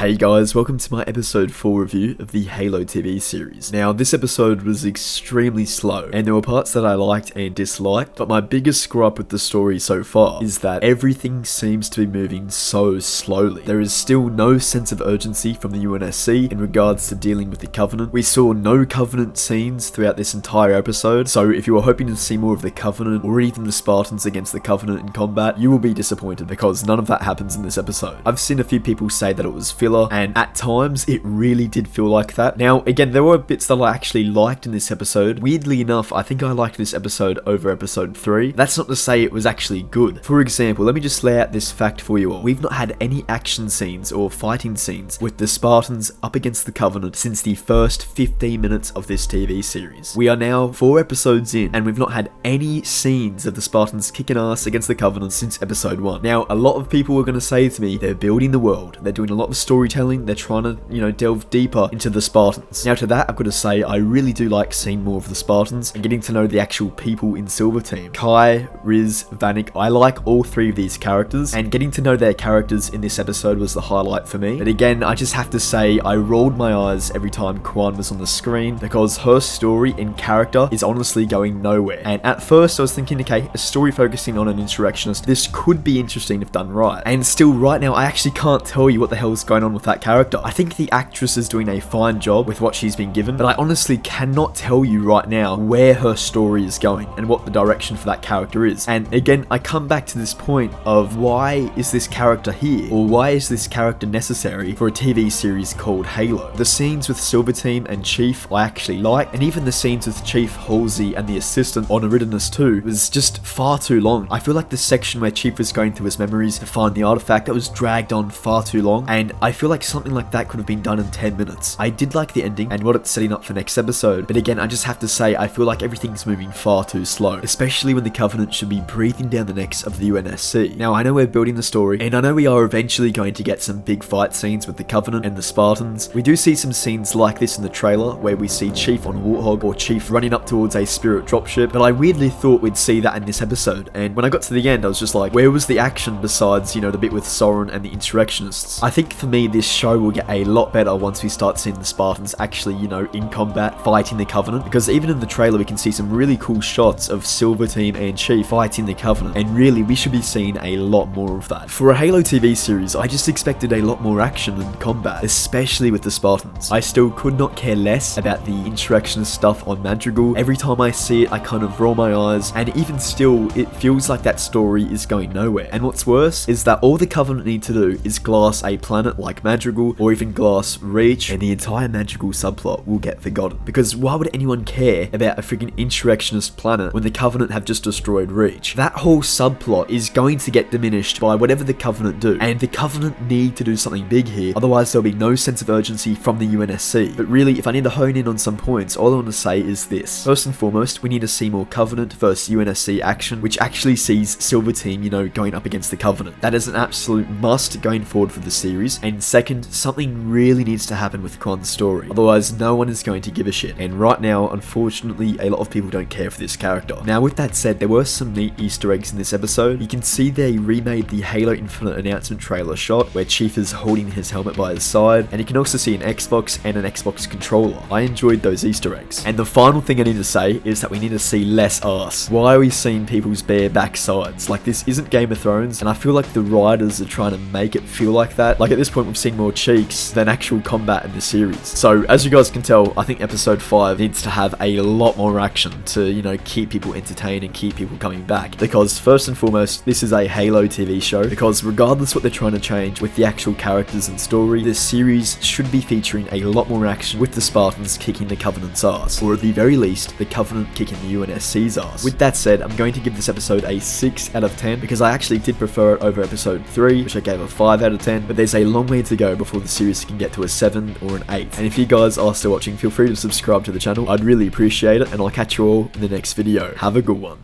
Hey guys, welcome to my episode 4 review of the Halo TV series. Now, this episode was extremely slow, and there were parts that I liked and disliked, but my biggest gripe with the story so far is that everything seems to be moving so slowly. There is still no sense of urgency from the UNSC in regards to dealing with the Covenant. We saw no Covenant scenes throughout this entire episode, so if you were hoping to see more of the Covenant, or even the Spartans against the Covenant in combat, you will be disappointed because none of that happens in this episode. I've seen a few people say that it was filler, and at times it really did feel like that. Now, again, there were bits that I actually liked in this episode. Weirdly enough, I think I liked this episode over episode 3. That's not to say it was actually good. For example, let me just lay out this fact for you all. We've not had any action scenes or fighting scenes with the Spartans up against the Covenant since the first 15 minutes of this TV series. We are now 4 episodes in, and we've not had any scenes of the Spartans kicking ass against the Covenant since episode 1. Now, a lot of people are going to say to me, they're building the world, they're doing a lot of storytelling, they're trying to, delve deeper into the Spartans. Now, to that, I've got to say, I really do like seeing more of the Spartans and getting to know the actual people in Silver Team. Kai, Riz, Vanek, I like all 3 of these characters, and getting to know their characters in this episode was the highlight for me. But again, I just have to say, I rolled my eyes every time Kwan was on the screen, because her story and character is honestly going nowhere. And at first, I was thinking, okay, a story focusing on an insurrectionist, this could be interesting if done right. And still, right now, I actually can't tell you what the hell's going on with that character. I think the actress is doing a fine job with what she's been given, but I honestly cannot tell you right now where her story is going and what the direction for that character is. And again, I come back to this point of why is this character here? Or why is this character necessary for a TV series called Halo? The scenes with Silver Team and Chief I actually like, and even the scenes with Chief, Halsey, and the assistant on Eridanus 2 was just far too long. I feel like the section where Chief was going through his memories to find the artifact, that was dragged on far too long, and I feel like something like that could have been done in 10 minutes. I did like the ending and what it's setting up for next episode, but again, I just have to say, I feel like everything's moving far too slow, especially when the Covenant should be breathing down the necks of the UNSC. Now, I know we're building the story, and I know we are eventually going to get some big fight scenes with the Covenant and the Spartans. We do see some scenes like this in the trailer, where we see Chief on a Warthog or Chief running up towards a Spirit dropship, but I weirdly thought we'd see that in this episode, and when I got to the end, I was just like, where was the action besides, the bit with Soren and the insurrectionists? I think for me, this show will get a lot better once we start seeing the Spartans actually, in combat, fighting the Covenant, because even in the trailer, we can see some really cool shots of Silver Team and Chief fighting the Covenant, and really, we should be seeing a lot more of that. For a Halo TV series, I just expected a lot more action and combat, especially with the Spartans. I still could not care less about the insurrectionist stuff on Madrigal. Every time I see it, I kind of roll my eyes, and even still, it feels like that story is going nowhere. And what's worse is that all the Covenant need to do is glass a planet like Madrigal, or even glass Reach, and the entire Madrigal subplot will get forgotten. Because why would anyone care about a freaking insurrectionist planet when the Covenant have just destroyed Reach? That whole subplot is going to get diminished by whatever the Covenant do, and the Covenant need to do something big here, otherwise there'll be no sense of urgency from the UNSC. But really, if I need to hone in on some points, all I want to say is this. First and foremost, we need to see more Covenant versus UNSC action, which actually sees Silver Team, going up against the Covenant. That is an absolute must going forward for the series. And second, something really needs to happen with Kwan's story, otherwise no one is going to give a shit. And right now, unfortunately, a lot of people don't care for this character. Now, with that said, there were some neat Easter eggs in this episode. You can see they remade the Halo Infinite announcement trailer shot where Chief is holding his helmet by his side, and you can also see an Xbox and an Xbox controller. I enjoyed those Easter eggs. And the final thing I need to say is that we need to see less ass. Why are we seeing people's bare backsides? Like, this isn't Game of Thrones, and I feel like the writers are trying to make it feel like that. Like, at this point, we've seen more cheeks than actual combat in the series. So, as you guys can tell, I think episode 5 needs to have a lot more action to, keep people entertained and keep people coming back. Because first and foremost, this is a Halo TV show, because regardless what they're trying to change with the actual characters and story, this series should be featuring a lot more action with the Spartans kicking the Covenant's ass, or at the very least, the Covenant kicking the UNSC's ass. With that said, I'm going to give this episode a 6 out of 10, because I actually did prefer it over episode 3, which I gave a 5 out of 10, but there's a long way to go before the series can get to a 7 or an 8. And if you guys are still watching, feel free to subscribe to the channel. I'd really appreciate it, and I'll catch you all in the next video. Have a good one.